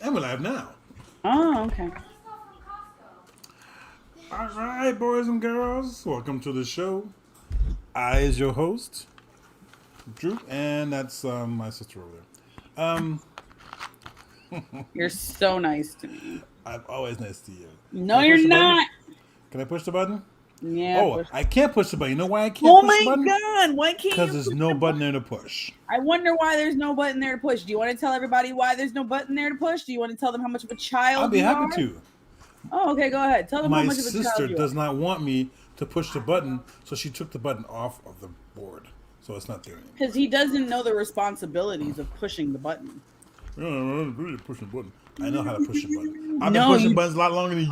And we're live now. Oh, okay. All right, boys and girls, welcome to the show. I is your host, Drew, and that's my sister over there. You're so nice to me. I'm always nice to you. Can No, I push you're the button? not. Can I push the button? Yeah, Oh, push. I can't push the button. You know why I can't Oh push the my button? God! Why can't Because you there's push no the button button? there to push. I wonder why there's no button there to push. Do you want to tell everybody why there's no button there to push? Do you want to tell them how much of a I'll child be you happy are? to. Oh, okay. Go ahead. Tell them how My much of a child sister you are. does not want me to push the button, so she took the button off of the board. So it's not there anymore. Because he doesn't know the responsibilities of pushing the button. Really pushing the button. I know how to push the button. I've been No, pushing you. buttons a lot longer than you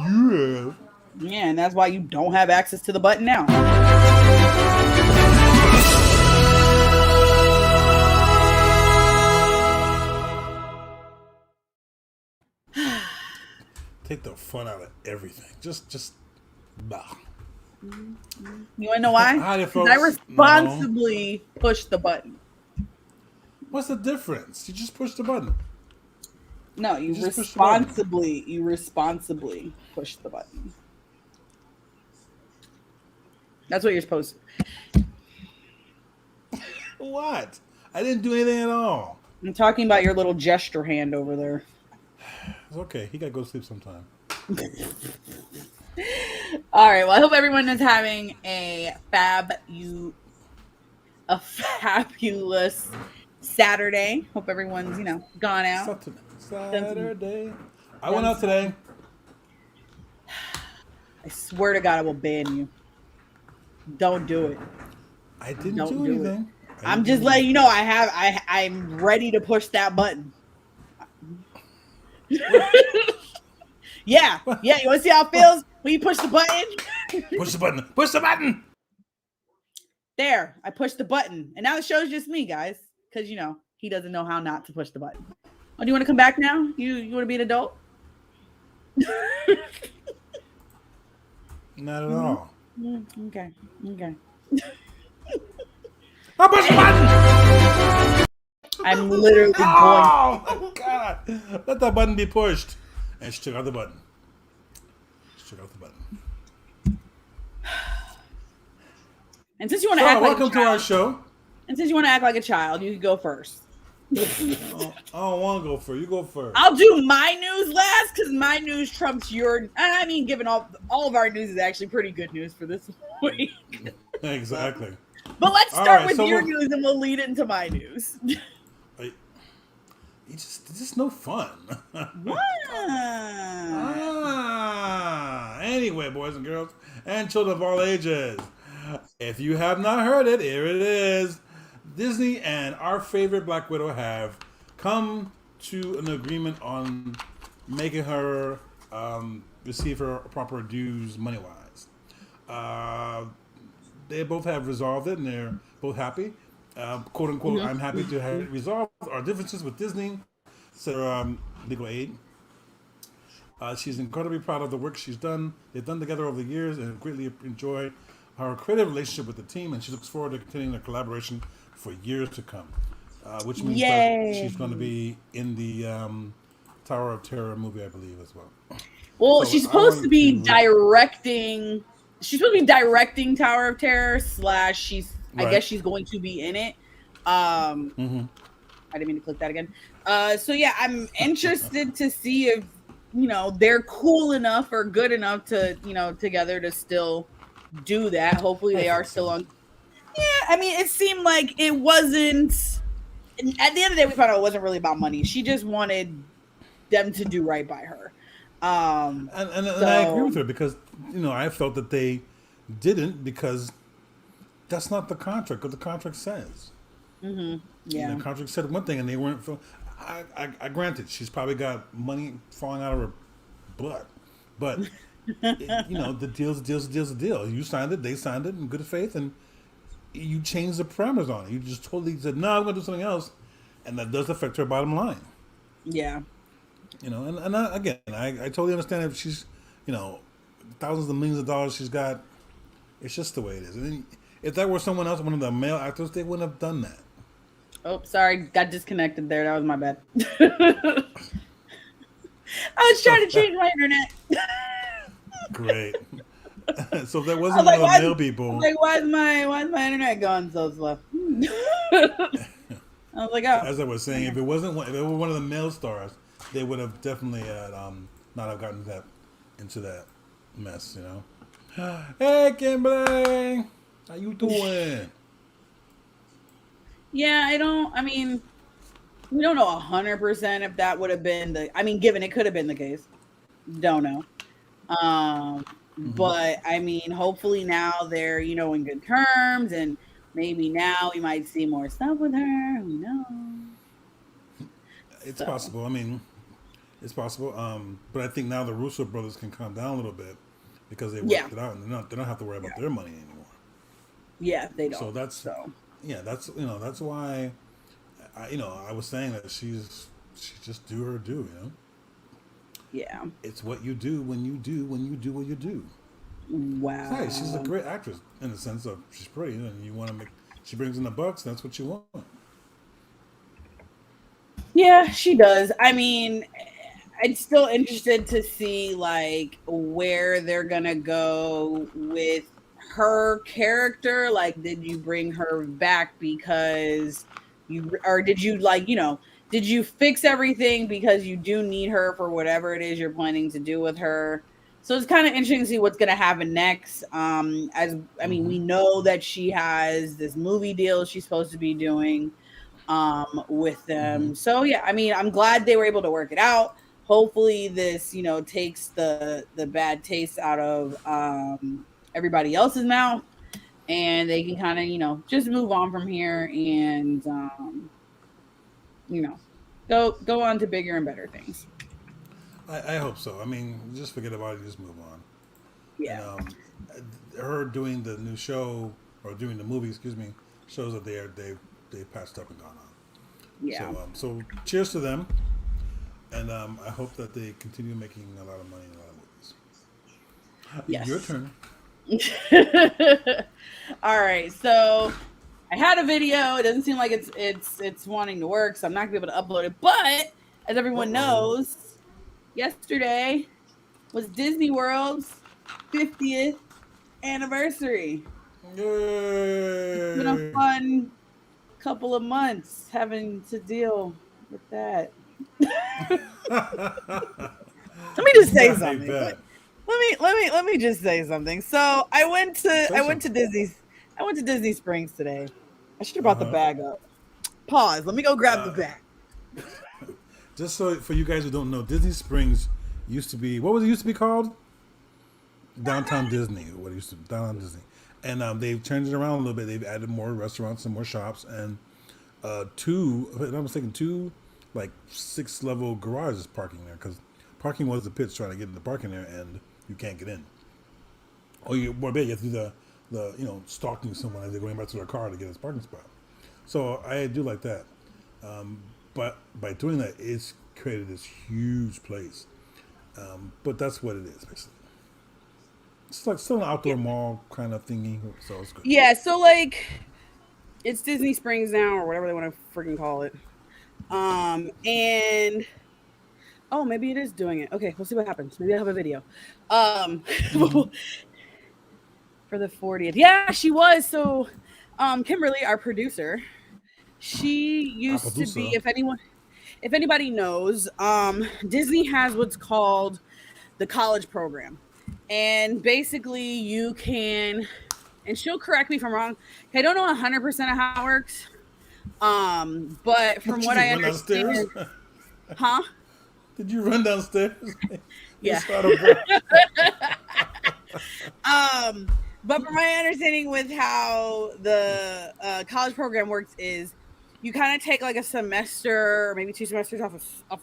have. Yeah, and that's why you don't have access to the button now. Take the fun out of everything. Just, bah. You want to know why? Hi there, Because I folks. No. responsibly pushed the button. What's the difference? You just push the button. No, You just push the button. you responsibly push the button. That's what you're supposed to. What? I didn't do anything at all. I'm talking about your little gesture hand over there. It's okay. He gotta go to sleep sometime. All right. Well, I hope everyone is having a fabulous Saturday. Hope everyone's gone out. Saturday. I went out today. I swear to God, I will ban you. Don't do it. I didn't Don't do do anything. I'm just letting you know I'm ready to push that button. Yeah. You want to see how it feels when you push the button? Push the button. Push the button. There, I pushed the button, and now the show's just me, guys, because he doesn't know how not to push the button. Oh, do you want to come back now? You want to be an adult? Not at all. Okay. I push the button. I'm literally going. Oh my God! Let that button be pushed. And she took out the button. And since you want to So, act like welcome a to our child, show. and since you want to act like a child, you can go first. I don't want to go first. You go first. I'll do my news last because my news trumps your. I mean, given all of our news is actually pretty good news for this week. Exactly. But let's All start right, with so your news, and we'll lead into my news. It's just no fun. What? Anyway, boys and girls, and children of all ages, if you have not heard it, here it is. Disney and our favorite Black Widow have come to an agreement on making her receive her proper dues money-wise. They both have resolved it, and they're both happy. "Quote unquote," I'm happy to have resolved our differences with Disney, said legal aid. She's incredibly proud of the work she's done. They've done together over the years and greatly enjoy her creative relationship with the team, and she looks forward to continuing their collaboration for years to come. Which means that she's going to be in the Tower of Terror movie, I believe, as well. Well, So she's I supposed to wanted be to- directing. She's supposed to be directing Tower of Terror / she's. I Right. guess she's going to be in it. I didn't mean to click that again. So yeah, I'm interested to see if they're cool enough or good enough to together to still do that. Hopefully, they are still on. Yeah, I mean, it seemed like it wasn't. At the end of the day, we found out it wasn't really about money. She just wanted them to do right by her. And I agree with her because I felt that they didn't because that's not the contract. What the contract says. Yeah. The contract said one thing, and they weren't. I granted she's probably got money falling out of her butt, but the deal's a deal. You signed it, they signed it in good faith, and you changed the parameters on it. You just totally said, "No, I'm going to do something else," and that does affect her bottom line. Yeah. And again, I totally understand if she's, thousands of millions of dollars she's got. It's just the way it is. And if that were someone else, one of the male actors, they wouldn't have done that. Oh, sorry, got disconnected there. That was my bad. I was trying to change my internet. Great. So if that I was wasn't like, one of the why? male I'm people. like, why is my internet going so slow? I was like, oh, As I was saying, okay. if it were one of the male stars, they would have definitely not have gotten that into that mess, you know. Hey, Kimberly, how you doing? Yeah, I don't. I mean, we don't know 100% if that would have been the. I mean, given it could have been the case, don't know. Um, Hmm. but I mean, hopefully now they're in good terms, and maybe now we might see more stuff with her. Who knows? It's So possible. I mean, it's possible. But I think now the Russo brothers can calm down a little bit because they yeah, worked it out and they don't have to worry yeah, about their money anymore. yeah, they So don't. that's So yeah, that's why I was saying that she just do her do. yeah, It's what you do when you do what you do. Hey, she's a wow. great actress in the sense of she's pretty, and you want to make. She brings in the bucks. That's what you want. Yeah, she does. I mean, I'm still interested to see like where they're gonna go with her character. Like, did you bring her back because or did you did you fix everything because you do need her for whatever it is you're planning to do with her? So it's kind of interesting to see what's gonna happen next. As I mean, Hmm. we know that she has this movie deal she's supposed to be doing with Hmm. them. So yeah, I mean, I'm glad they were able to work it out. Hopefully this, takes the bad taste out of everybody else's mouth and they can kind of, just move on from here and you know, go on to bigger and better things. I hope so. I mean, just forget about it. Just move on. And Yeah. her doing the new show or doing the movie, excuse me, shows that they patched up and gone on. Yeah. So cheers to them, and I hope that they continue making a lot of money in a lot of movies. Your Yes. turn. All right. So I had a video. It doesn't seem like it's wanting to work, so I'm not gonna be able to upload it. But as Uh everyone oh. knows, yesterday was Disney World's 50th anniversary. It's been a Yay! fun couple of months having to deal with that. Let me just say I something. bet. Let me just say something. So I went to Say I went to something. Disney's I went to Disney Springs today. I should have Uh brought the huh. bag up. Pause. Let me go grab the bag. Just so for you guys who don't know, Disney Springs used to be what was it used to be called? Downtown Disney. What it used to be, Downtown Disney, and they've changed it around a little bit. They've added more restaurants and more shops, and two. If I'm mistaken, two like 6 level garages parking there because parking was the pitch trying to get in the parking there, and you can't get in. Or you more bad, you have to do the stalking someone as they're going back to their car to get his parking spot. So I do like that. But by doing that, it's created this huge place. But that's what it is, basically. It's like still an Yeah. outdoor mall kind of thingy, so it's good. Yeah, so like it's Disney Springs now or whatever they want to freaking call it. And oh, maybe it is doing it. Okay, we'll see what happens. Maybe I'll have a video. Um Mm-hmm. for the 40th. Yeah, she was. So Kimberly, our producer, she used to be, Appaloosa. if anybody knows, Disney has what's called the college program. And basically you can, and she'll correct me if I'm wrong. I don't know 100% of how it works. But from What you what do? I Run downstairs? understand, huh? Did you run downstairs and Yeah. start a breath? But from my understanding with how the college program works is you kind of take like a semester or maybe 2 semesters off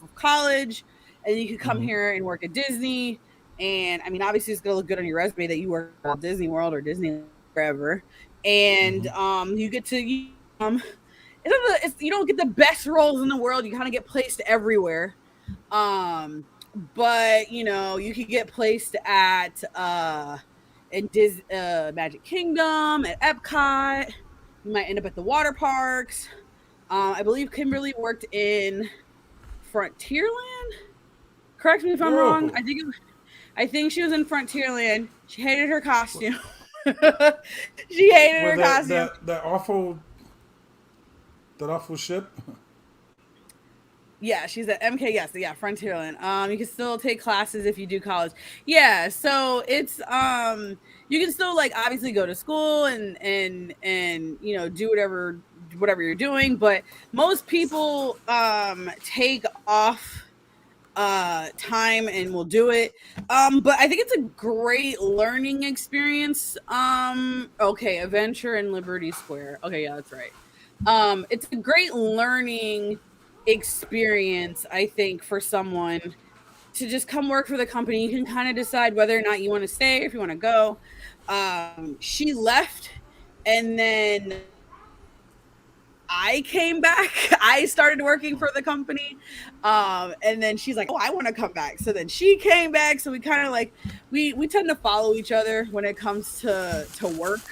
of college, and you can come Mm-hmm. here and work at Disney. And I mean, obviously, it's gonna look good on your resume that you work at Disney World or Disney wherever. And Mm-hmm. you get to you don't get the best roles in the world. You kind of get placed everywhere. But you could get placed at Magic Kingdom, at Epcot. You might end up at the water parks. I believe Kimberly worked in Frontierland. Correct me if I'm wrong. Whoa. I think she was in Frontierland. She hated her costume. She hated Well, her costume. that awful ship. Yeah, she's at MK. Yes, yeah, Frontierland. You can still take classes if you do college. Yeah, so it's you can still like obviously go to school and you know do whatever you're doing, but most people take off time and will do it. But I think it's a great learning experience. Okay, Adventure in Liberty Square. Okay, yeah, that's right. It's a great learning experience, I think, for someone to just come work for the company. You can kind of decide whether or not you want to stay, if you want to go. She left, and then I came back. I started working for the company. And then she's like, "Oh, I want to come back." So then she came back. So we kind of like we tend to follow each other when it comes to work.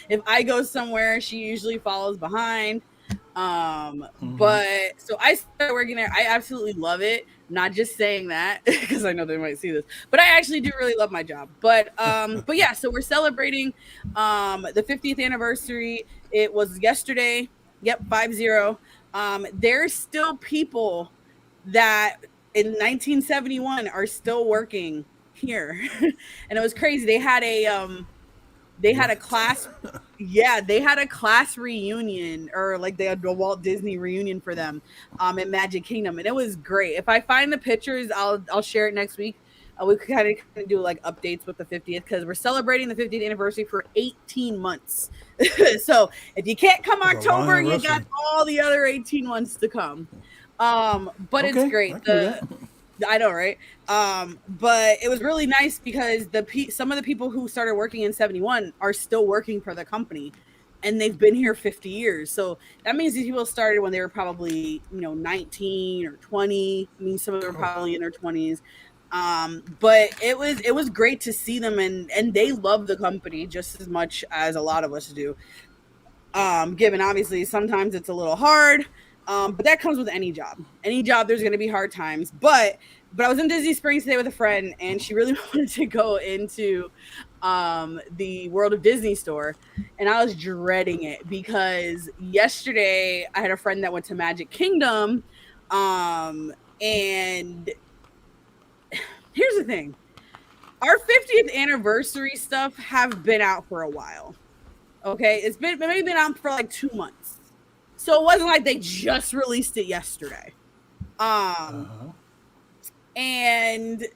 If I go somewhere, she usually follows behind. But so I started working there. I absolutely love it. Not just saying that because I know they might see this, but I actually do really love my job. But yeah, so we're celebrating the 50th anniversary. It was yesterday. Yep, 50. There's still people that in 1971 are still working here. And it was crazy. They had a class they had a class reunion, or like they had a Walt Disney reunion for them in Magic Kingdom, and it was great. If I find the pictures, I'll share it next week. We could kind of do like updates with the 50th because we're celebrating the 50th anniversary for 18 months. So if you can't come October, you got all the other 18 months to come. But it's great. I know, right? But it was really nice because some of the people who started working in 71 are still working for the company, and they've been here 50 years. So that means these people started when they were probably 19 or 20. I mean, some of them were probably in their 20s. But it was great to see them, and they love the company just as much as a lot of us do. Given obviously sometimes it's a little hard. But that comes with any job. Any job, there's going to be hard times. But I was in Disney Springs today with a friend, and she really wanted to go into the World of Disney store, and I was dreading it because yesterday I had a friend that went to Magic Kingdom, and here's the thing: our 50th anniversary stuff have been out for a while. Okay, it's maybe been out for like 2 months. So it wasn't like they just released it yesterday. And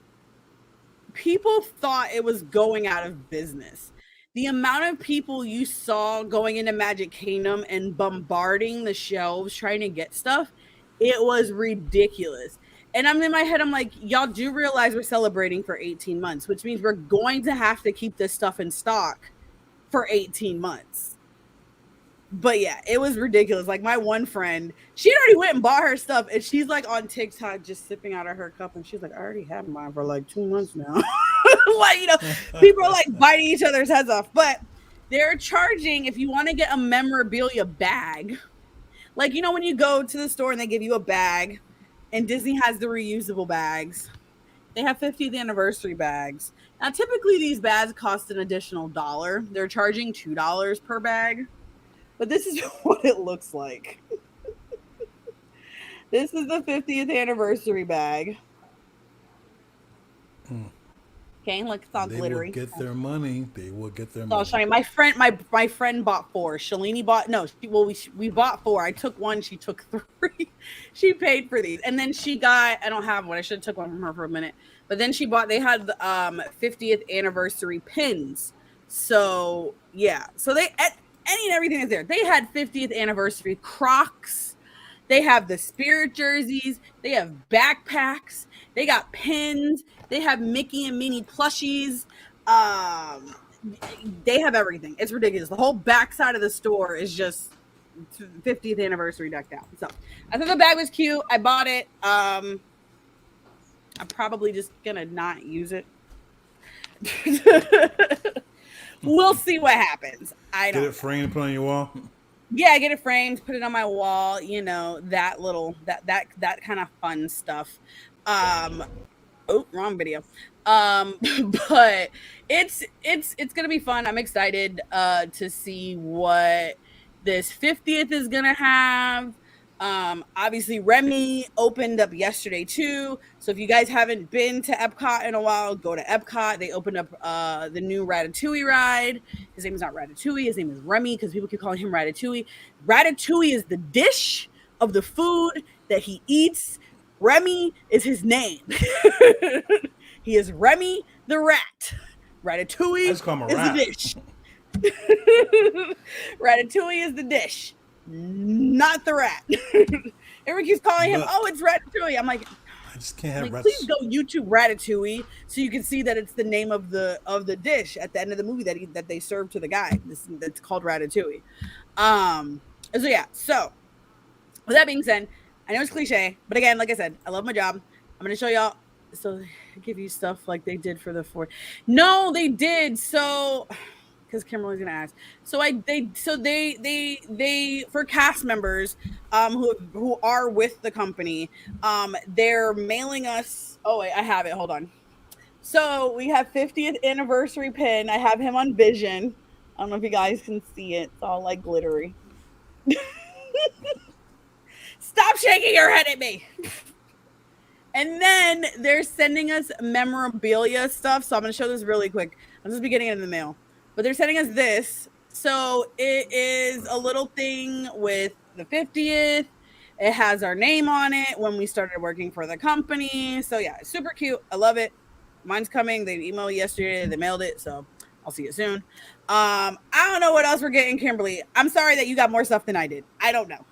people thought it was going out of business. The amount of people you saw going into Magic Kingdom and bombarding the shelves trying to get stuff, it was ridiculous. And I'm in my head, I'm like, y'all do realize we're celebrating for 18 months, which means we're going to have to keep this stuff in stock for 18 months. But yeah, it was ridiculous. Like my one friend, she already went and bought her stuff, and she's like on TikTok just sipping out of her cup, and she's like, I already had mine for like 2 months now. Like, people are like biting each other's heads off. But they're charging, if you want to get a memorabilia bag, like when you go to the store and they give you a bag, and Disney has the reusable bags. They have 50th anniversary bags. Now typically these bags cost an additional $1. They're charging $2 per bag. But this is what it looks like. This is the 50th anniversary bag. Okay, look, it's all glittery. They will get their money. They will get their money. Sorry, my friend bought 4. Shalini bought we bought 4. I took 1. She took 3. She paid for these, and then she got. I don't have one. I should have took one from her for a minute. But then she bought. They had the 50th anniversary pins. So yeah. So they. Any and everything is there. They had 50th anniversary Crocs. They have the Spirit jerseys. They have backpacks. They got pins. They have Mickey and Minnie plushies. They have everything. It's ridiculous. The whole backside of the store is just 50th anniversary decked out. So I thought the bag was cute. I bought it. I'm probably just gonna not use it. We'll see what happens. I don't get it framed, put on your wall. Yeah, get it framed, put it on my wall. That kind of fun stuff. Oh, wrong video. But it's gonna be fun. I'm excited to see what this 50th is gonna have. Obviously Remy opened up yesterday too. So if you guys haven't been to Epcot in a while, go to Epcot. They opened up the new Ratatouille ride. His name is not Ratatouille, his name is Remy because people keep calling him Ratatouille. Ratatouille is the dish of the food that he eats. Remy is his name. He is Remy the rat. Ratatouille is the dish. Ratatouille is the dish, not the rat. Everyone keeps calling him, oh, it's Ratatouille. I'm like, I just can't have rats. Please go YouTube Ratatouille so you can see that it's the name of the dish at the end of the movie that they serve to the guy. That's called Ratatouille. So yeah. So with that being said, I know it's cliche, but again, like I said, I love my job. I'm gonna show y'all. So give you stuff like they did for the 4th. No, they did. So because Kimberly's gonna ask. So they for cast members who are with the company, they're mailing us. Oh wait, I have it. Hold on. So we have 50th anniversary pin. I have him on Vision. I don't know if you guys can see it. It's all like glittery. Stop shaking your head at me. And then they're sending us memorabilia stuff. So I'm going to show this really quick. I'm just getting it in the mail. But they're sending us this. So it is a little thing with the 50th. It has our name on it when we started working for the company. So yeah, it's super cute. I love it. Mine's coming. They emailed yesterday. They mailed it. So I'll see you soon. I don't know what else we're getting, Kimberly. I'm sorry that you got more stuff than I did. I don't know.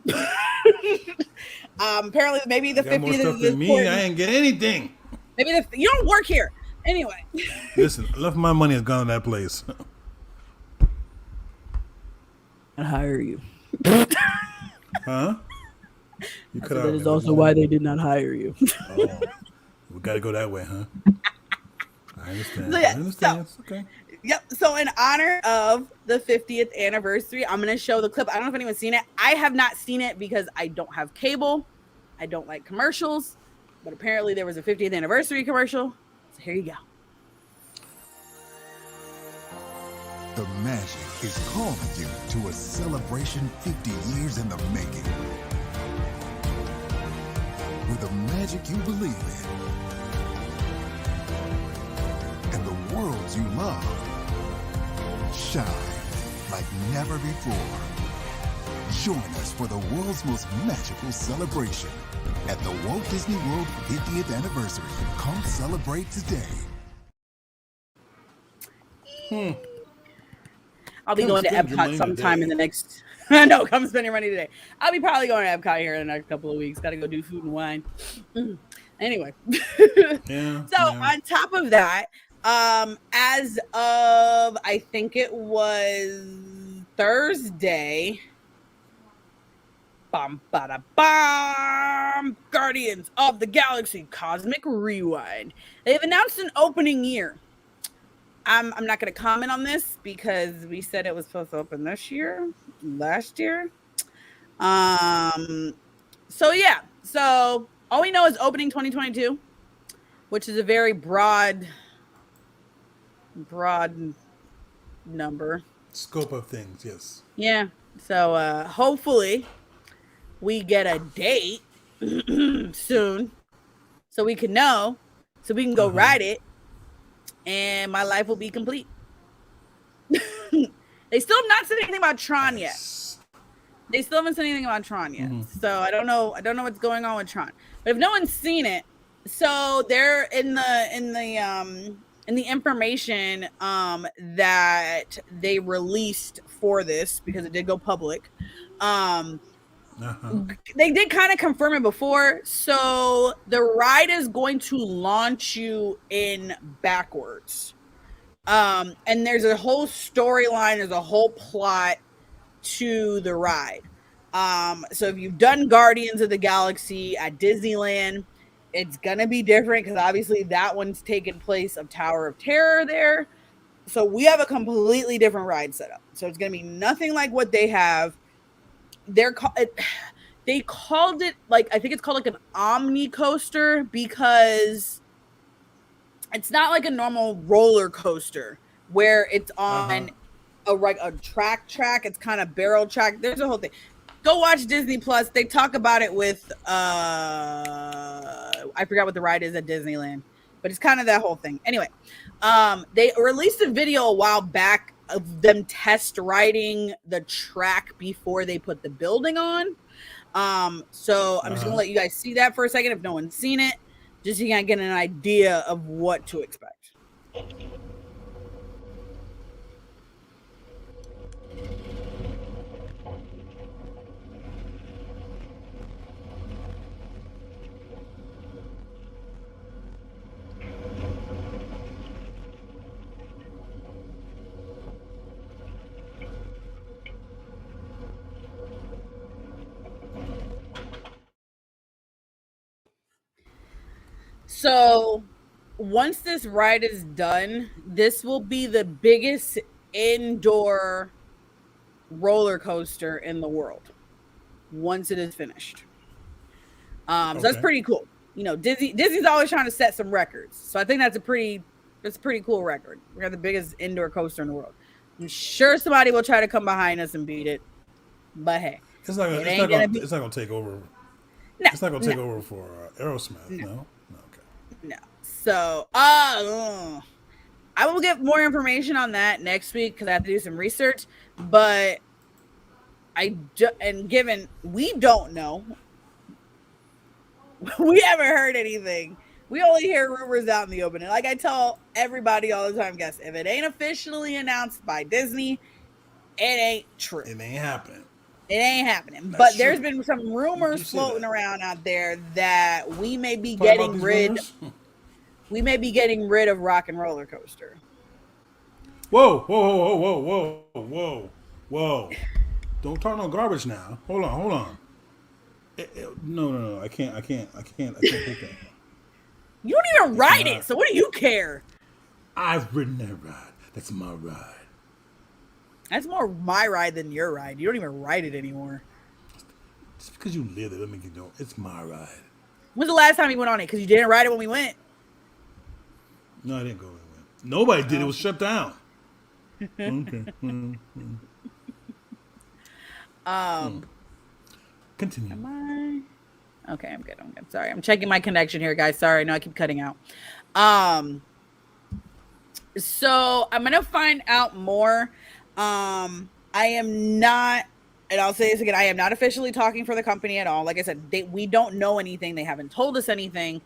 Apparently, maybe the 50th more stuff than me. I ain't get anything. Maybe you don't work here. Anyway. Listen, enough of my money has gone to that place. I hire you. Huh? You cut out. That is also why they did not hire you. Oh, we got to go that way, huh? I understand. So, yeah, I understand. so, okay. Yep. So in honor of the 50th anniversary, I'm going to show the clip. I don't know if anyone's seen it. I have not seen it because I don't have cable. I don't like commercials. But apparently there was a 50th anniversary commercial. So here you go. The magic is calling you to a celebration 50 years in the making. With the magic you believe in and the worlds you love shine like never before. Join us for the world's most magical celebration at the Walt Disney World 50th anniversary. Come celebrate today. I'll be going to Epcot sometime in the next. No, come spend your money today. I'll be probably going to Epcot here in the next couple of weeks. Got to go do food and wine. Anyway. On top of that, as of I think it was Thursday. Guardians of the Galaxy Cosmic Rewind. They've announced an opening year. I'm not going to comment on this because we said it was supposed to open last year. So yeah. So all we know is opening 2022, which is a very broad number. Scope of things, yes. Yeah. So hopefully we get a date soon so we can know, so we can go ride it. And my life will be complete. They still have not said anything about Tron yet. They still haven't said anything about Tron yet. So I don't know what's going on with Tron. But if no one's seen it, so they're in the information that they released for this, because it did go public. They did kind of confirm it before. So the ride is going to launch you in backwards. And there's a whole storyline, there's a whole plot to the ride. So if you've done Guardians of the Galaxy at Disneyland, it's gonna be different because obviously that one's taking place of Tower of Terror there. So we have a completely different ride setup. So it's gonna be nothing like what they have. they called it like, I think it's called like an Omni coaster because it's not like a normal roller coaster where it's on a track. It's kind of barrel track. There's a whole thing. Go watch Disney Plus. They talk about it with I forgot what the ride is at Disneyland, but it's kind of that whole thing. Anyway, they released a video a while back of them test riding the track before they put the building on. So I'm just gonna let you guys see that for a second if no one's seen it, just so you can get an idea of what to expect. So once this ride is done, this will be the biggest indoor roller coaster in the world once it is finished. So that's pretty cool. You know, Disney's always trying to set some records. So I think that's a pretty cool record. We got the biggest indoor coaster in the world. I'm sure somebody will try to come behind us and beat it. But hey, it's not gonna take over. No, it's not gonna take over for Aerosmith. No. No. So, I will get more information on that next week because I have to do some research. But given we don't know, we haven't heard anything. We only hear rumors out in the open. And like I tell everybody all the time, guys, if it ain't officially announced by Disney, it ain't true. It ain't happening. It ain't happening. That's but true. There's been some rumors floating around out there that we may be getting rid of Rock and Roller Coaster. Whoa. Don't talk no garbage now. Hold on. No. I can't take that. You don't even ride it, so what do you care? I've ridden that ride. That's my ride. That's more my ride than your ride. You don't even ride it anymore. Just because you live there, let me get know. It's my ride. When's the last time you went on it? Because you didn't ride it when we went. No, I didn't go when we went. Nobody did. It was shut down. Okay. Continue. Am I? Okay, I'm good. Sorry, I'm checking my connection here, guys. Sorry, no, I keep cutting out. So I'm gonna find out more. I am not, and I'll say this again, I am not officially talking for the company at all. Like I said, we don't know anything. They haven't told us anything.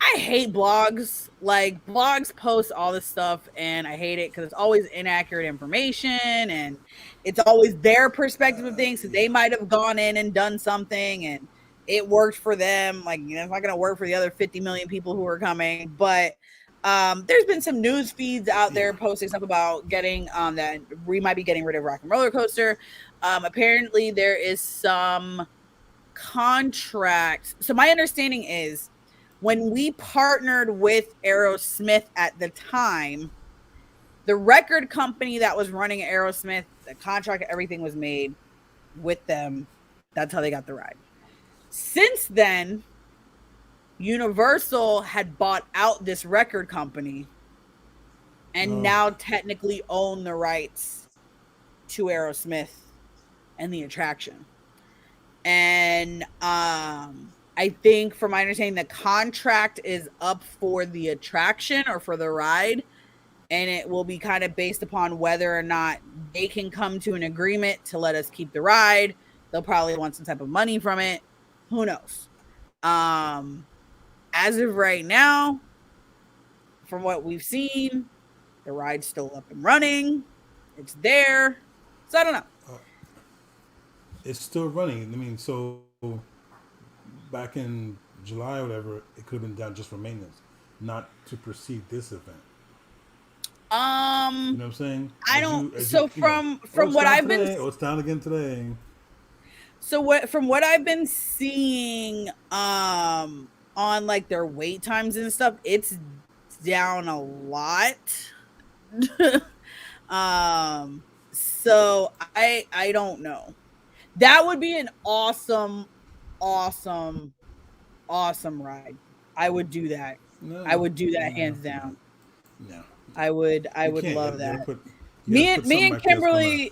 I hate blogs. Like, blogs post all this stuff, and I hate it because it's always inaccurate information, and it's always their perspective of things. So they might have gone in and done something, and it worked for them. Like, you know, it's not going to work for the other 50 million people who are coming. But there's been some news feeds out there posting stuff about getting that we might be getting rid of Rock and Roller Coaster. Apparently, there is some contract. So my understanding is, when we partnered with Aerosmith at the time, the record company that was running Aerosmith, the contract, everything was made with them. That's how they got the ride. Since then, Universal had bought out this record company and now technically own the rights to Aerosmith and the attraction. And I think, from my understanding, the contract is up for the attraction or for the ride, and it will be kind of based upon whether or not they can come to an agreement to let us keep the ride. They'll probably want some type of money from it. Who knows? As of right now, from what we've seen, the ride's still up and running. It's there. So I don't know. It's still running. I mean, so back in July or whatever, it could have been down just for maintenance, not to precede this event. You know what I'm saying? From what I've been, it's down again today. So from what I've been seeing, on like their wait times and stuff, it's down a lot. So I don't know. That would be an awesome ride. I would do that. No, I would do that no, hands down. No. I would You love can't. that. You Me gotta and put something like this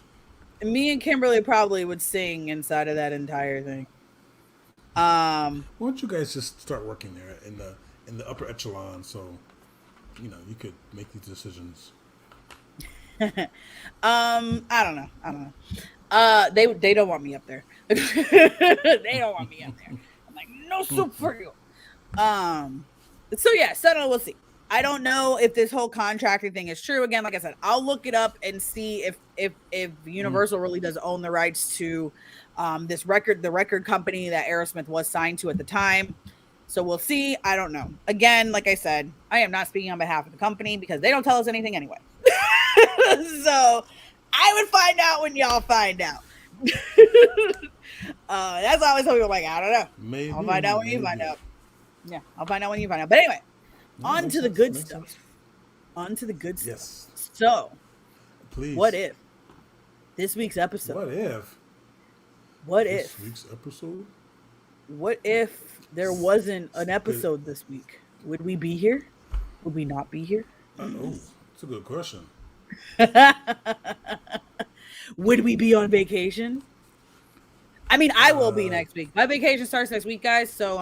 on Me and Kimberly probably would sing inside of that entire thing. Why don't you guys just start working there in the upper echelon, so you could make these decisions. I don't know. They don't want me up there. They don't want me up there. I'm like, no soup for you. So yeah, so we'll see. I don't know if this whole contracting thing is true. Again, like I said, I'll look it up and see if Universal really does own the rights to the record company that Aerosmith was signed to at the time. So we'll see. I don't know. Again, like I said, I am not speaking on behalf of the company because they don't tell us anything anyway. So I would find out when y'all find out. That's always something I'm like, I don't know. Maybe, I'll find out when you find out. Yeah, I'll find out when you find out. But anyway, on to the good stuff. On to the good stuff. Yes. So, Please. what if this week's episode? What if? This week's episode? What if there wasn't an episode this week? Would we be here? Would we not be here? Oh, that's a good question. Would we be on vacation? I mean, I will be next week. My vacation starts next week, guys. So,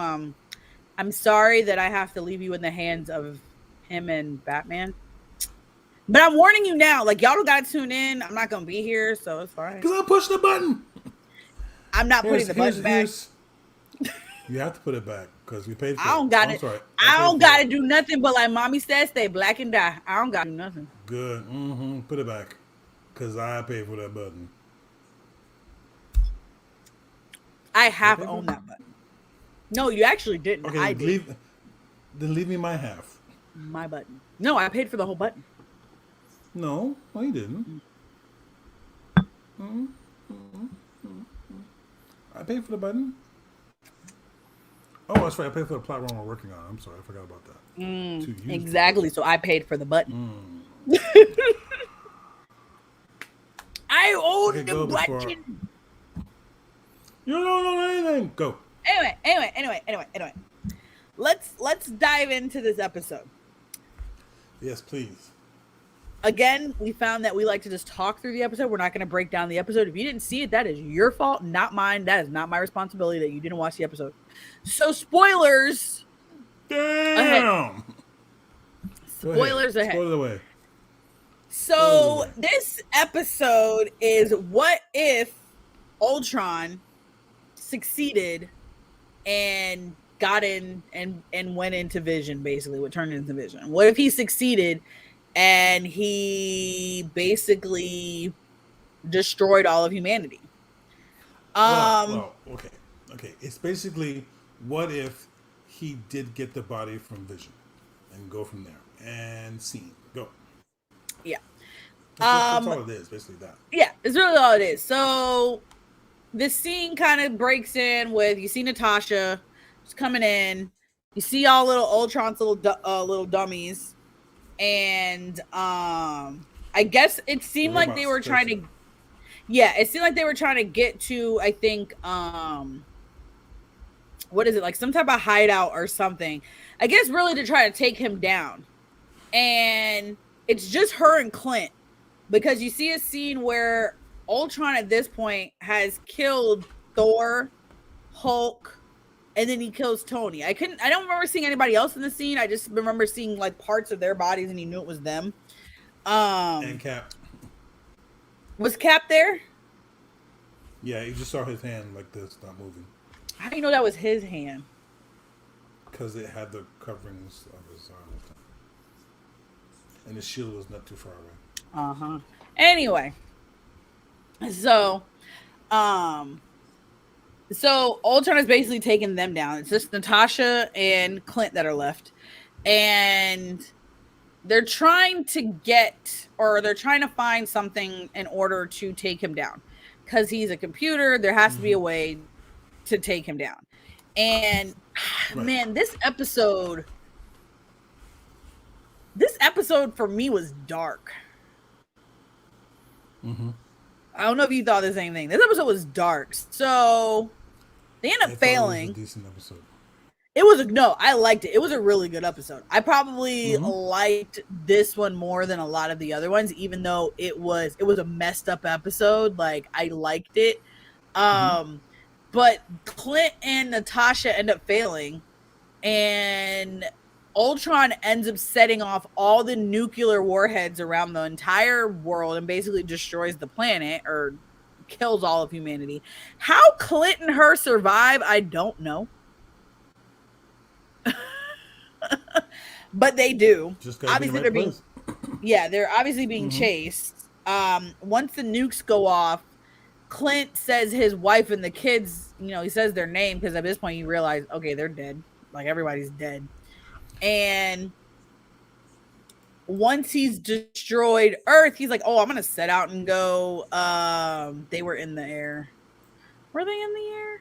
I'm sorry that I have to leave you in the hands of him and Batman. But I'm warning you now. Like, y'all don't gotta tune in. I'm not gonna be here, so it's fine. Because I pushed the button. I'm not putting the button back. You have to put it back because we paid for it. I don't got it. I don't got to do nothing but, like mommy said, stay black and die. I don't got to do nothing. Good. Put it back because I paid for that button. I have owned that button. No, you actually didn't. Okay, I did. Then leave me my half. My button. No, I paid for the whole button. No, you didn't. I paid for the button. Oh, that's right. I paid for the platform we're working on. I'm sorry. I forgot about that. Exactly. So I paid for the button. I owned the button. You don't know anything. Go. Anyway. Let's dive into this episode. Yes, please. Again, we found that we like to just talk through the episode. We're not going to break down the episode. If you didn't see it, that is your fault, not mine. That is not my responsibility that you didn't watch the episode. So, spoilers. Damn. Spoilers ahead. Spoiler away. So, this episode is what if Ultron succeeded and got in and went into Vision, basically, what turned into Vision. What if he succeeded and he basically destroyed all of humanity? Okay. It's basically what if he did get the body from Vision and go from there and scene. Go. Yeah. That's all it is, basically that. Yeah, it's really all it is. So the scene kind of breaks in with, you see Natasha just coming in. You see all little Ultron's little dummies. And I guess it seemed like they were trying to, it seemed like they were trying to get to, I think, what is it, like some type of hideout or something, I guess, really to try to take him down. And it's just her and Clint, because you see a scene where Ultron at this point has killed Thor, Hulk, and then he kills Tony. I don't remember seeing anybody else in the scene. I just remember seeing like parts of their bodies, and he knew it was them. And Cap. Was Cap there? Yeah, you just saw his hand like this, not moving. How do you know that was his hand? Because it had the coverings of his arm. And his shield was not too far away. Anyway. So Ultron is basically taking them down. It's just Natasha and Clint that are left. And they're trying to find something in order to take him down. Because he's a computer, there has to be a way to take him down. And man, this episode for me was dark. I don't know if you thought the same thing. This episode was dark. So they end up I thought failing. It was a decent episode. I liked it. It was a really good episode. I probably liked this one more than a lot of the other ones, even though it was a messed up episode. Like, I liked it. But Clint and Natasha end up failing, and Ultron ends up setting off all the nuclear warheads around the entire world and basically destroys the planet or kills all of humanity. How Clint and her survive, I don't know. But they do. Just Obviously, they're being they're obviously being chased. Once the nukes go off, Clint says his wife and the kids, he says their name because at this point you realize, okay, they're dead. Like, everybody's dead. And once he's destroyed Earth, he's like, oh, I'm gonna set out and go. They were in the air. Were they in the air?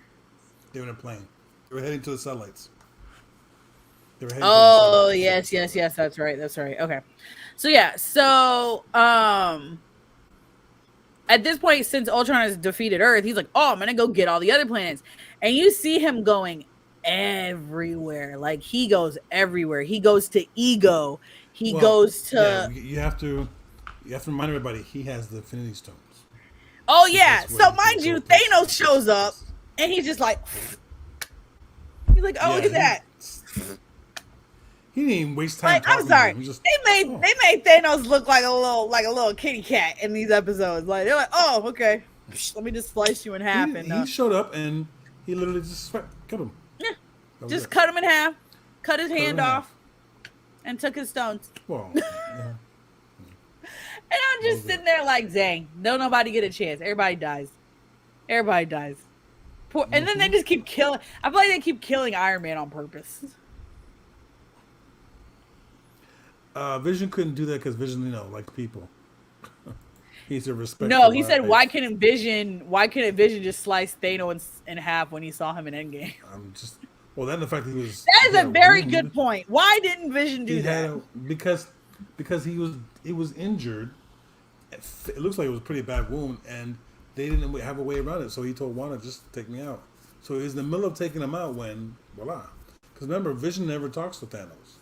They were in a plane. They were heading to the satellites. Oh, yes, that's right. Okay. So at this point, since Ultron has defeated Earth, he's like, oh, I'm gonna go get all the other planets. And you see him going everywhere. Like, he goes everywhere. He goes to Ego. He goes to you have to remind everybody he has the Infinity Stones. Oh yeah. So mind you, Thanos shows up and he's just like, he's like, oh, look at that. He didn't even waste time. Like, I'm sorry. They made Thanos look like a little kitty cat in these episodes. Like, they're like, oh, okay, let me just slice you in half. He showed up and he literally just cut him. Yeah, just cut him in half, cut his hand off, and took his stones. Well, yeah. And I'm just sitting there like, dang, don't nobody get a chance. Everybody dies. Poor, and then they just keep killing. I feel like they keep killing Iron Man on purpose. Vision couldn't do that because Vision, like people. He's a respectful. No, he said, why couldn't Vision just slice Thanos in half when he saw him in Endgame? Then the fact that he was. That is a very good point. Why didn't Vision do that? Because he was injured. It looks like it was a pretty bad wound, and they didn't have a way around it. So he told Wanda, just take me out. So he was in the middle of taking him out when, voila. Because remember, Vision never talks to Thanos.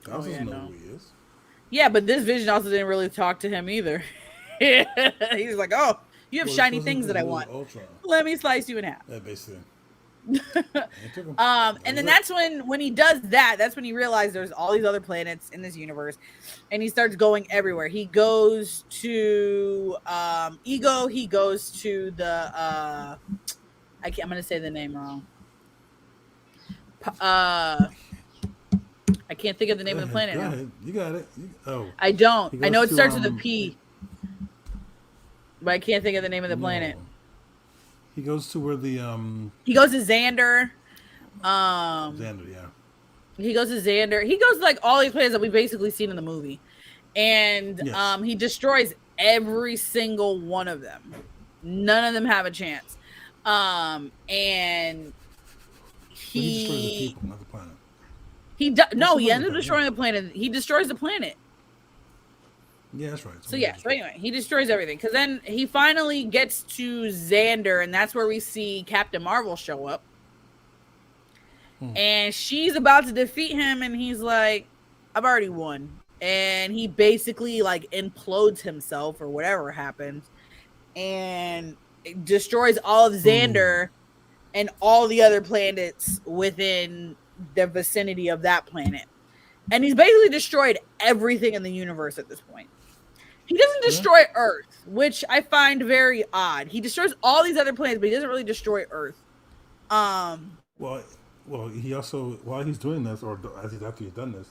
Thanos doesn't know who he is. Yeah, but this Vision also didn't really talk to him either. He's like, oh, you have shiny things that I want. Ultron. Let me slice you in half. Yeah, basically. And then that's when he does that, that's when he realized there's all these other planets in this universe, and he starts going everywhere. He goes to Ego. He goes to the I'm gonna say the name wrong. I can't think of the name of the planet now. You got it. I don't. I know it starts with a P, but I can't think of the name of the planet. He goes to where the He goes to Xander. Xander, yeah. He goes to Xander. He goes to like all these planets that we've basically seen in the movie, and he destroys every single one of them. None of them have a chance. And he destroys the people, not the planet. He ends up destroying the planet. He destroys the planet. Yeah, that's right. So anyway, he destroys everything because then he finally gets to Xander, and that's where we see Captain Marvel show up. And she's about to defeat him, and he's like, I've already won. And he basically like implodes himself or whatever happens and destroys all of Xander and all the other planets within the vicinity of that planet. And he's basically destroyed everything in the universe at this point. He doesn't destroy Earth, which I find very odd. He destroys all these other planets, but he doesn't really destroy Earth. Well, he also, while he's doing this, or after he's done this,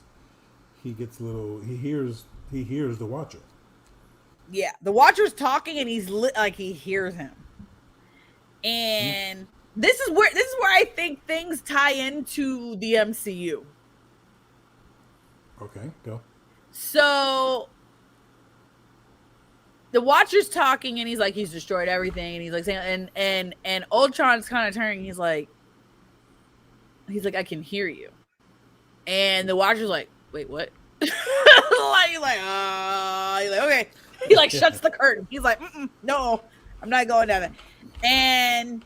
he gets he hears the Watcher. Yeah, the Watcher's talking, and he's he hears him. And this is where I think things tie into the MCU. Okay, go. So the Watcher's talking, and he's destroyed everything, and he's like saying, and Ultron's kind of turning. He's like, I can hear you, and the Watcher's like, wait, what? He's like, okay. He like shuts the curtain. He's like, no, I'm not going down there. And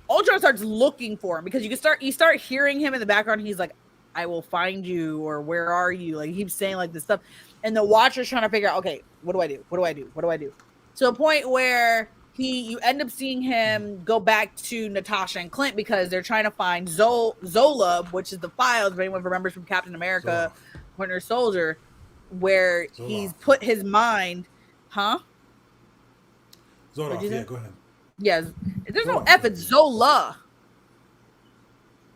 Ultron starts looking for him because you start hearing him in the background. He's like, I will find you, or where are you? Like, he keeps saying like this stuff. And the Watcher's trying to figure out, okay, what do I do? What do I do? What do I do? To a point where you end up seeing him go back to Natasha and Clint because they're trying to find Zola, which is the files, if anyone remembers from Captain America, Winter Soldier, where he's put his mind, Zoloft, yeah, go ahead. Yes, there's no F, it's Zola.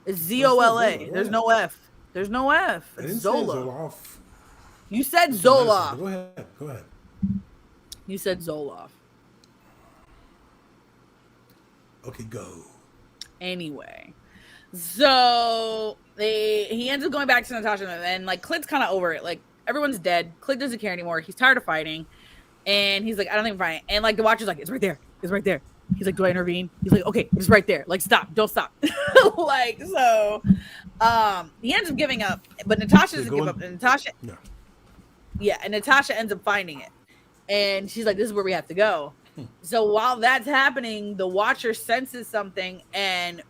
It's Zola. There's no F. There's no F. It's Zola. You said Zoloft. Go ahead. You said Zoloft. Okay, go. Anyway, so he ends up going back to Natasha, and like Clint's kind of over it. Like, everyone's dead. Clint doesn't care anymore. He's tired of fighting, and he's like, I don't think I'm fighting. And like the Watcher's like, it's right there. It's right there. He's like, do I intervene? He's like, okay, it's right there. Like, stop. Don't stop. Like, so he ends up giving up, but Natasha doesn't give up. And Natasha, and Natasha ends up finding it, and she's like, this is where we have to go. So while that's happening, the Watcher senses something, and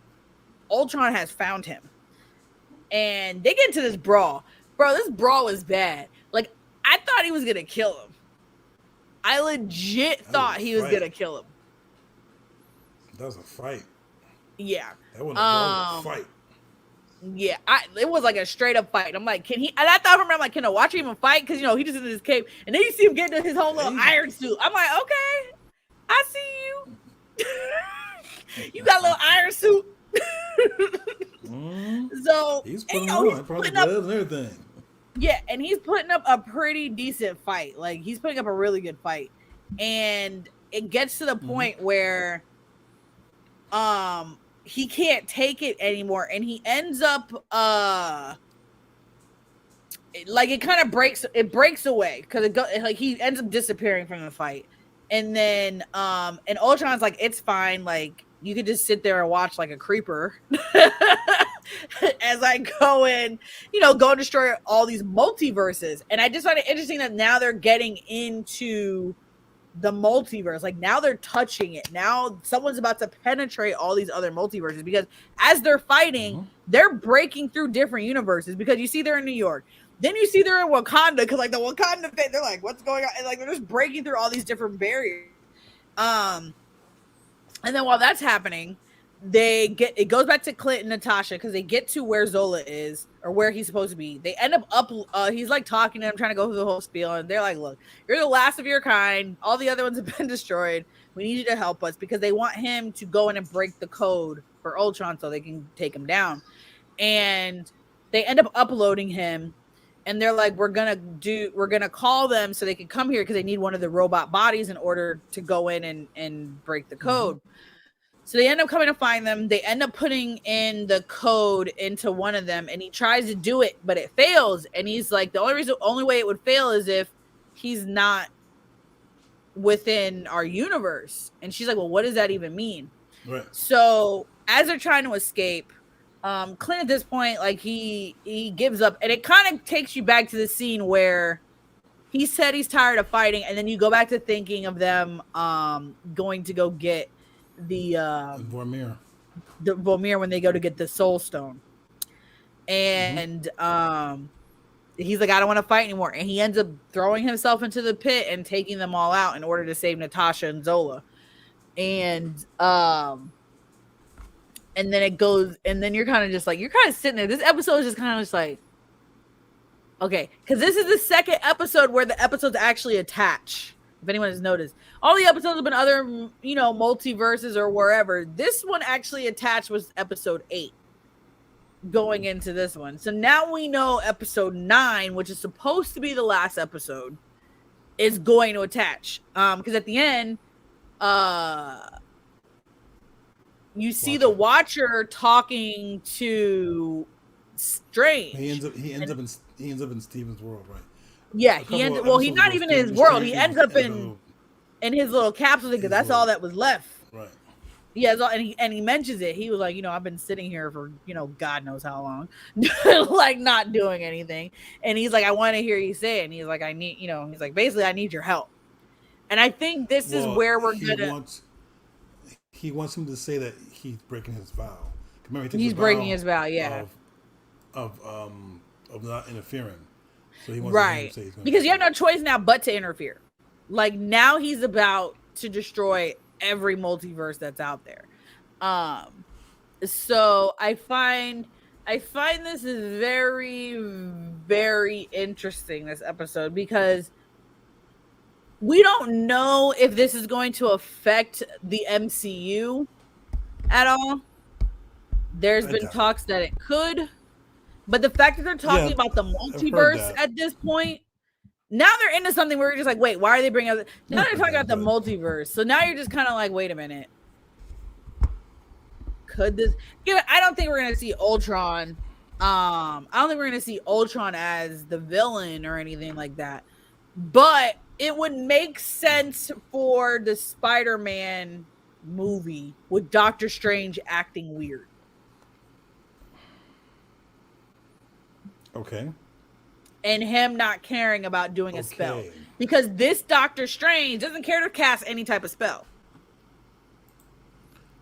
Ultron has found him. And they get into this brawl. Bro, this brawl was bad. Like, I thought he was going to kill him. I legit thought he was going to kill him. That was a fight. Yeah. That wasn't a fight. Yeah, it was like a straight up fight. I'm like, can he? And I thought from I'm like, can the Watcher even fight? Because, you know, he just in his cape. And then you see him get into his whole little iron suit. I'm like, okay. I see you. You got a little iron suit. So he's putting on gloves and everything. Yeah, and he's putting up a pretty decent fight. Like, he's putting up a really good fight. And it gets to the point where he can't take it anymore, and he ends up like it kind of breaks away because like he ends up disappearing from the fight. And then and Ultron's like, it's fine, like you could just sit there and watch like a creeper as I go and, you know, go and destroy all these multiverses. And I just find it interesting that now they're getting into the multiverse. Like, now they're touching it. Now someone's about to penetrate all these other multiverses, because as they're fighting, they're breaking through different universes, because you see they're in New York. Then you see they're in Wakanda, because like the Wakanda thing, they're like, what's going on? And like they're just breaking through all these different barriers. And then while that's happening, it goes back to Clint and Natasha, because they get to where Zola is, or where he's supposed to be. They end up he's like talking to them, trying to go through the whole spiel, and they're like, look, you're the last of your kind. All the other ones have been destroyed. We need you to help us, because they want him to go in and break the code for Ultron so they can take him down. And they end up uploading him. And they're like, we're gonna call them so they can come here, because they need one of the robot bodies in order to go in and break the code. So they end up coming to find them. They end up putting in the code into one of them, and he tries to do it, but it fails. And he's like, the only way it would fail is if he's not within our universe. And she's like, well, what does that even mean? Right. So as they're trying to escape, Clint at this point, like he gives up, and it kind of takes you back to the scene where he said he's tired of fighting, and then you go back to thinking of them going to go get the Vormir when they go to get the Soul Stone, and he's like, I don't want to fight anymore, and he ends up throwing himself into the pit and taking them all out in order to save Natasha and Zola, and then it goes, and then you're kind of just like, you're kind of sitting there. This episode is just kind of just like, okay, because this is the second episode where the episodes actually attach. If anyone has noticed, all the episodes have been other, you know, multiverses or wherever. This one actually attached was episode 8 going into this one. So now we know episode 9, which is supposed to be the last episode, is going to attach. Because at the end, you see the Watcher talking to Strange. He ends up in Steven's world, right? Yeah, he's not even in his world. He ends up in his little capsule, because that's all that was left. Right. Yeah, and he mentions it. He was like, I've been sitting here for, God knows how long, like not doing anything. And he's like, I want to hear you say it. And he's like, I need, he's like, basically, I need your help. And I think this is Well, where we're gonna. he wants him to say that he's breaking his vow. Remember, he takes He's a breaking vow his vow, yeah. Of not interfering. So he wants Right. to say he's going because you have no choice now but to interfere. Like now he's about to destroy every multiverse that's out there. So I find this is very, very interesting, this episode, because we don't know if this is going to affect the MCU at all. There's been talks that it could, but the fact that they're talking about the multiverse at this point, now they're into something where you're just like, wait, why are they bringing up? Now they're talking about the multiverse, so now you're just kind of like, wait a minute, could this? Yeah, I don't think we're gonna see Ultron. I don't think we're gonna see Ultron as the villain or anything like that, but it would make sense for the Spider-Man movie with Doctor Strange acting weird. Okay. And him not caring about doing a spell. Because this Doctor Strange doesn't care to cast any type of spell.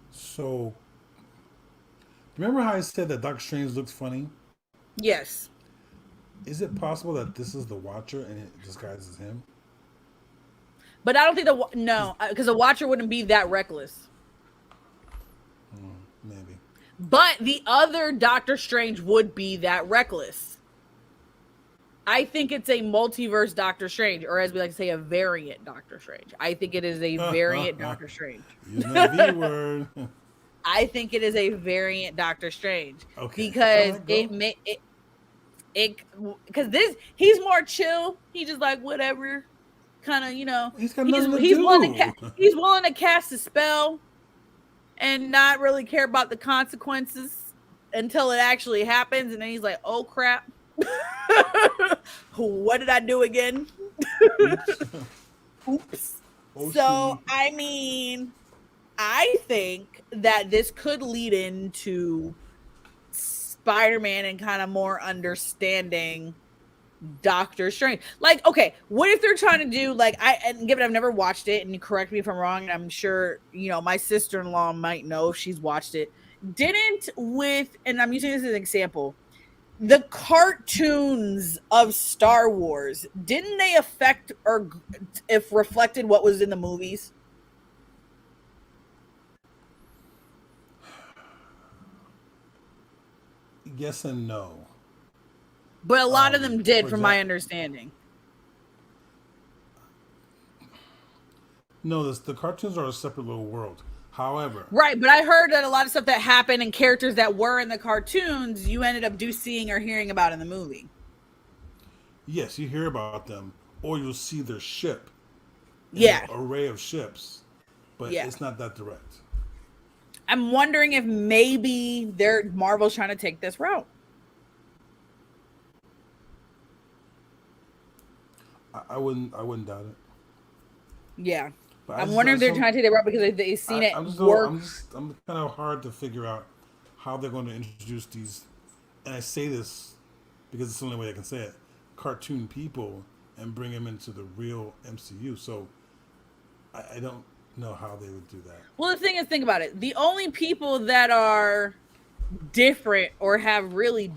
So, remember how I said that Doctor Strange looks funny? Yes. Is it possible that this is the Watcher and it disguises him? But I don't think because the Watcher wouldn't be that reckless. Maybe. But the other Doctor Strange would be that reckless. I think it's a multiverse Doctor Strange, or as we like to say, a variant Doctor Strange. I think it is a variant Doctor Strange. Using that V word. I think it is a variant Doctor Strange. Okay. Because because he's more chill. He's just like whatever, kind of he's willing to cast a spell and not really care about the consequences until it actually happens, and then he's like, oh crap. What did I do again? Oops. So, I mean, I think that this could lead into Spider-Man and kind of more understanding Doctor Strange. Like, okay, what if they're trying to do and given I've never watched it, and correct me if I'm wrong, and I'm sure, my sister-in-law might know if she's watched it. And I'm using this as an example, the cartoons of Star Wars, didn't they affect or if reflected what was in the movies? Yes and no. But a lot of them did, from my understanding. No, the cartoons are a separate little world. However, right, but I heard that a lot of stuff that happened and characters that were in the cartoons, you ended up seeing or hearing about in the movie. Yes, you hear about them, or you'll see their ship. Yeah, an array of ships, but it's not that direct. I'm wondering if maybe Marvel's trying to take this route. I wouldn't doubt it. Yeah. I'm wondering if they're trying to take it route because they've seen it work. I'm kind of hard to figure out how they're going to introduce these, and I say this because it's the only way I can say it, cartoon people, and bring them into the real MCU. So I don't know how they would do that. Well, the thing is, think about it. The only people that are different or have really...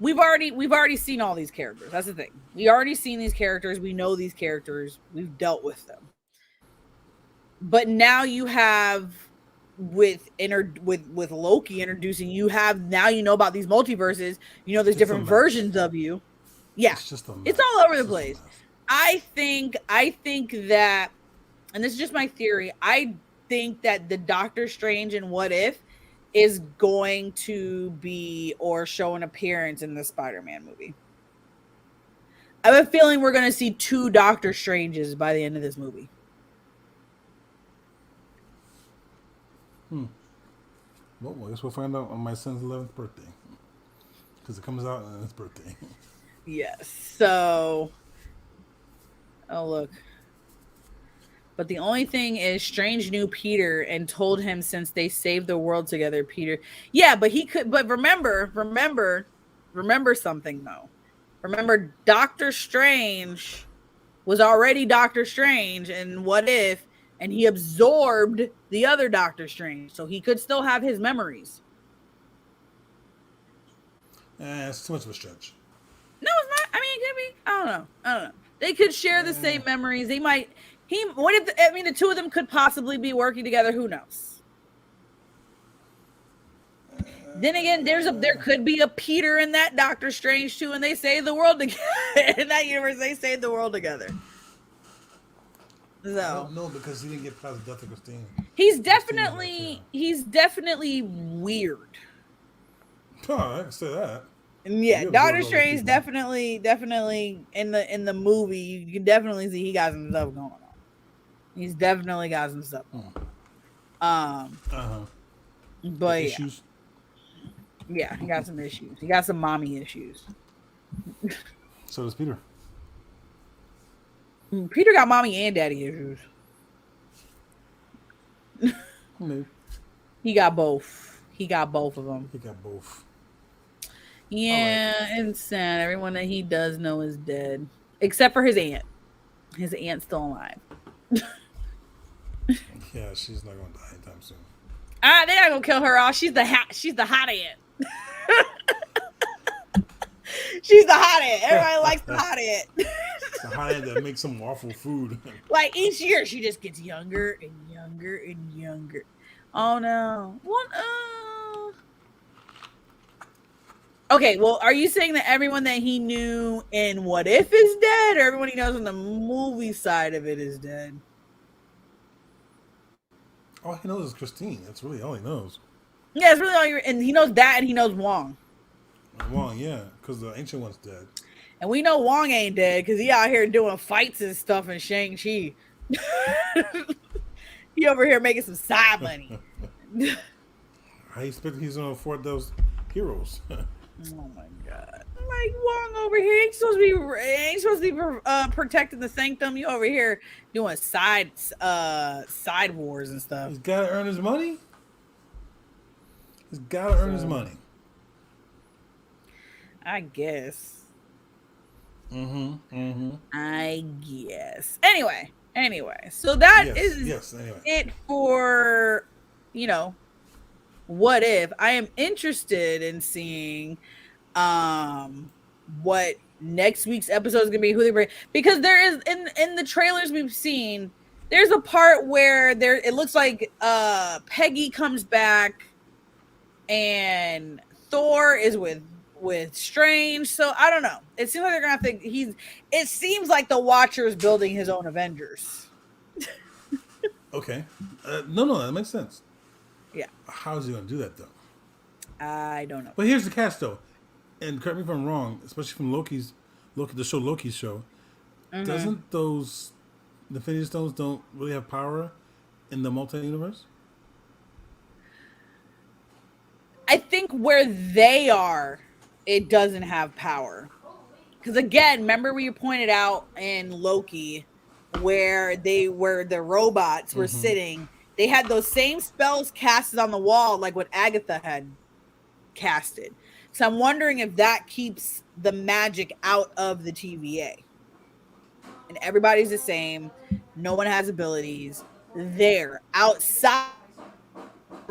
We've already seen all these characters. That's the thing. We already seen these characters. We know these characters. We've dealt with them. But now you have with Loki introducing, you know about these multiverses. There's different versions of you. Yeah, it's all over the place. I think that, and this is just my theory, I think that the Doctor Strange and What If is going to be or show an appearance in the Spider-Man movie. I have a feeling we're going to see 2 Doctor Stranges by the end of this movie. Well, I guess we'll find out on my son's 11th birthday, because it comes out on his birthday. Yes. So, oh look. But the only thing is, Strange knew Peter and told him since they saved the world together, Peter. Yeah, but he could. But remember something though. Remember, Doctor Strange was already Doctor Strange, and What If, and he absorbed the other Doctor Strange, so he could still have his memories. It's too much of a stretch. No, it's not. I mean, it could be. I don't know. They could share the same memories. They might. What if? The two of them could possibly be working together. Who knows? Then again, there could be a Peter in that Doctor Strange too, and they save the world together. In that universe, they save the world together. So I don't know, because he didn't get past the death of Christine. He's definitely weird. Oh, I can say that. Yeah, Doctor Strange definitely in the movie, you can definitely see he got some stuff going on. He's definitely got some stuff going on. But issues. Yeah, he got some issues. He got some mommy issues. So does Peter. Peter got mommy and daddy issues. Maybe. He got both. He got both of them. He got both. Yeah, it's sad. Everyone that he does know is dead, except for his aunt. His aunt's still alive. Yeah, she's not gonna die anytime soon. They're not gonna kill her off. She's the hot aunt. She's the hot aunt. Everybody likes the hot aunt. The hot aunt that makes some awful food. Like each year, she just gets younger and younger and younger. Oh no! What? Okay, well, are you saying that everyone that he knew in What If is dead, or everyone he knows on the movie side of it is dead? All he knows is Christine. That's really all he knows. Yeah, it's really all and he knows that, and he knows Wong. Wong, yeah, because the Ancient One's dead. And we know Wong ain't dead because he out here doing fights and stuff in Shang-Chi. He over here making some side money. I expect he's gonna afford those heroes. Oh my god! Like Wong over here ain't supposed to be protecting the sanctum. You over here doing side wars and stuff. He's got to earn his money. He's got to earn his money. I guess. I guess. Anyway. So that is it for What If. I am interested in seeing what next week's episode is gonna be, who they bring, because there is in the trailers we've seen, there's a part where it looks like Peggy comes back and Thor is with Strange. So I don't know. It seems like they're gonna have to. It seems like the Watcher is building his own Avengers. Okay. No, that makes sense. Yeah. How is he gonna do that though? I don't know. But here's the catch though, and correct me if I'm wrong, especially from Loki's show. Doesn't those Infinity Stones don't really have power in the multi-universe? I think where they are, it doesn't have power. Because again, remember we pointed out in Loki where the robots were sitting, they had those same spells casted on the wall like what Agatha had casted. So I'm wondering if that keeps the magic out of the TVA. And everybody's the same. No one has abilities. There, outside,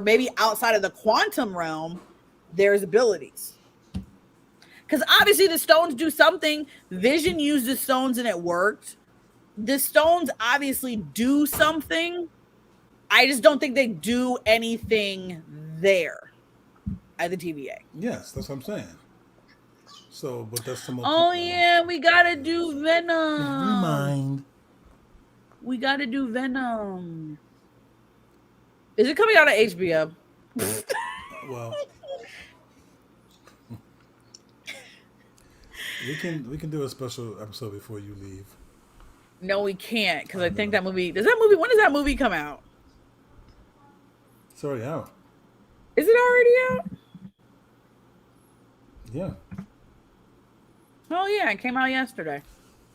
maybe outside of the quantum realm, there's abilities. Because obviously the stones do something. Vision used the stones and it worked. The stones obviously do something. I just don't think they do anything there at the TVA. Yes, that's what I'm saying. So, but that's the most. Oh yeah, we gotta do Venom. Never mind. We gotta do Venom. Is it coming out of HBO? Well, we can do a special episode before you leave. No, we can't, because I think that movie. When does that movie come out? It's already out. Is it already out? Yeah. Oh yeah, it came out yesterday.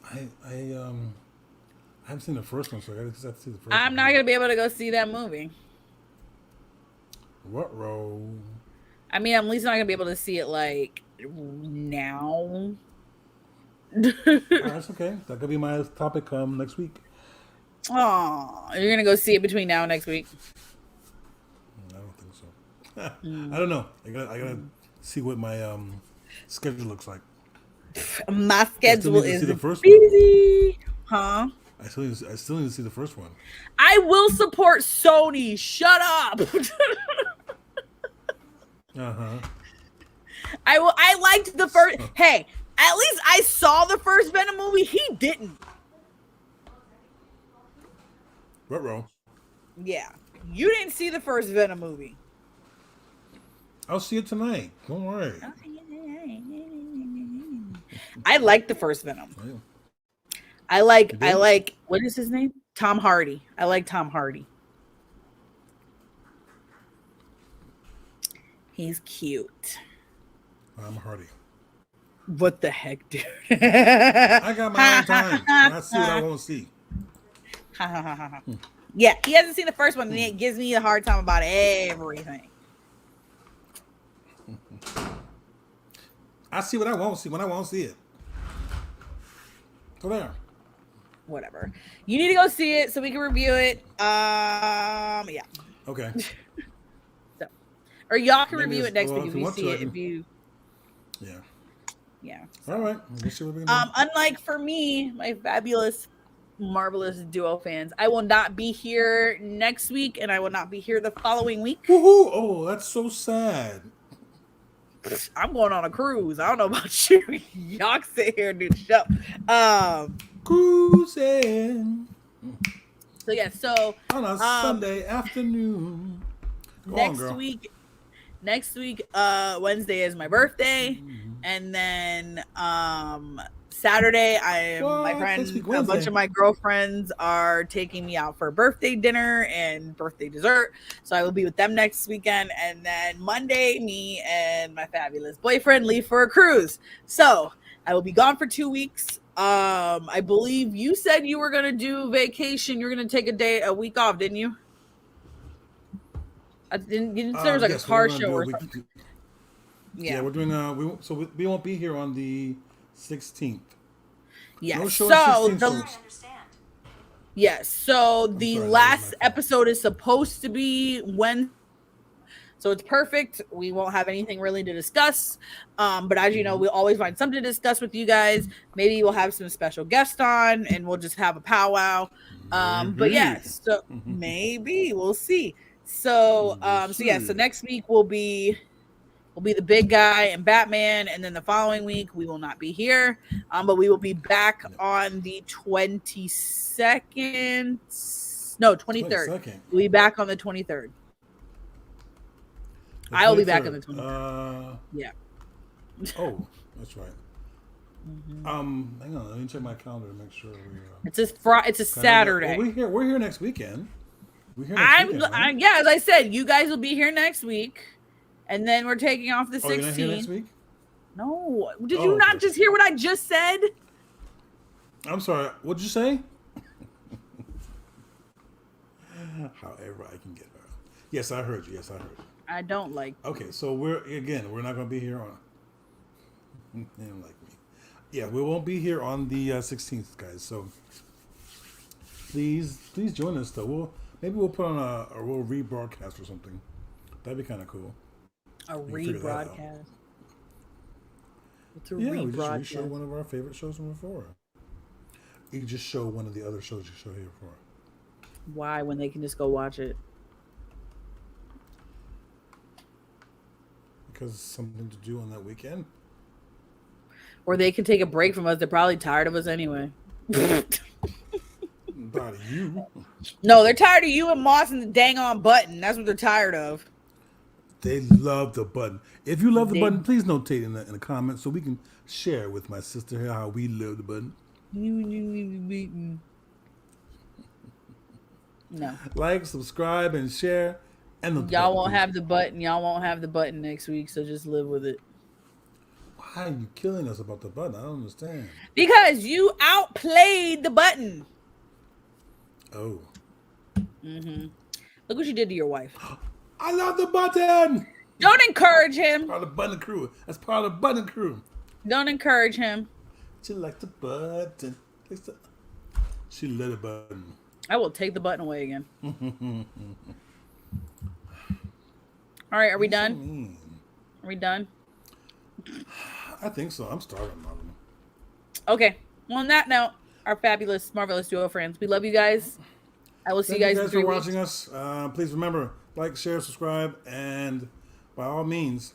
I I haven't seen the first one, so I just have to see the first I'm one. not gonna be able to go see that movie. What row? I mean, I'm at least not gonna be able to see it like now. That's okay. That could be my topic next week. Oh, you're gonna go see it between now and next week. I don't think so. I don't know. I gotta see what my schedule looks like. My schedule need to is see the first busy, huh? I still need to see the first one. I will support Sony. Shut up. I liked the first. Hey, at least I saw the first Venom movie. He didn't. What row? Yeah, you didn't see the first Venom movie. I'll see it tonight. Don't worry. I like the first Venom. Oh, I like what is his name? Tom Hardy. I like Tom Hardy. He's cute. I'm Hardy. What the heck, dude? I got my own time. I see what I want to see. Yeah, he hasn't seen the first one, and it gives me a hard time about everything. I see what I want to see when I want to see it. So there. Whatever. You need to go see it so we can review it. Yeah. Okay. So, or y'all can Maybe review it next week if if you you want see to, I it. can- If you, Yeah. yeah. All right. We'll see what we can do. Unlike for me, my fabulous, marvelous duo fans, I will not be here next week, and I will not be here the following week. Woohoo! Oh, that's so sad. I'm going on a cruise. I don't know about you. Y'all can sit here and do the show. Cruising So yeah. So on a Sunday afternoon. Go on, girl. Next week, Wednesday is my birthday, and then Saturday, my friends, a bunch of my girlfriends are taking me out for birthday dinner and birthday dessert. So I will be with them next weekend, and then Monday, me and my fabulous boyfriend leave for a cruise. So I will be gone for 2 weeks. I believe you said you were gonna do vacation. You're gonna take a week off, didn't you? There was like a car show or something. Yeah, we're doing. We won't be here on the 16th. Yes. No show so on 16th, the folks. yes. So the sorry, last episode is supposed to be when. So it's perfect. We won't have anything really to discuss. But as you know, we always find something to discuss with you guys. Maybe we'll have some special guests on, and we'll just have a powwow. But yes, so maybe we'll see. So so next week will be the big guy and Batman, and then the following week we will not be here. But we will be back on the 22nd. No, 23rd. 22nd. We'll be back on the 23rd. I will be back on the 23rd. Yeah. Oh, that's right. Hang on, let me check my calendar to make sure we. It's a Saturday. Well, we're here next weekend. We're here next weekend, right? Yeah, as I said, you guys will be here next week, and then we're taking off the 16th. You're not here next week? No, did you not just hear what I just said? I'm sorry. What'd you say? However, I can get her. Yes, I heard you. I don't like. Okay, so we're not going to be here on. They don't like me. Yeah, we won't be here on the 16th, guys. So please join us though. Maybe we'll put on a real rebroadcast or something. That'd be kind of cool. A rebroadcast. What's a we rebroadcast? just show one of our favorite shows from before. You can just show one of the other shows you show here before. Why, when they can just go watch it? Because it's something to do on that weekend. Or they can take a break from us. They're probably tired of us anyway. Tired of you. No, they're tired of you and Moss and the dang on button. That's what they're tired of. They love the button. If you love the button, please notate in the comments so we can share with my sister here how we love the button. No. Like, subscribe, and share. And y'all won't have the button. Y'all won't have the button next week, so just live with it. Why are you killing us about the button? I don't understand. Because you outplayed the button. Oh. Look what you did to your wife. I love the button. Don't encourage him. Part of the button crew. That's part of the button crew. Don't encourage him. She like the button. She let a button. I will take the button away again. All right, are we done? Mean. Are we done? I think so. I'm starving, Marvin. Okay. Well, on that note, our fabulous, marvelous duo friends, we love you guys. I will see you guys in 3 for weeks. watching us. Please remember, like, share, subscribe, and by all means,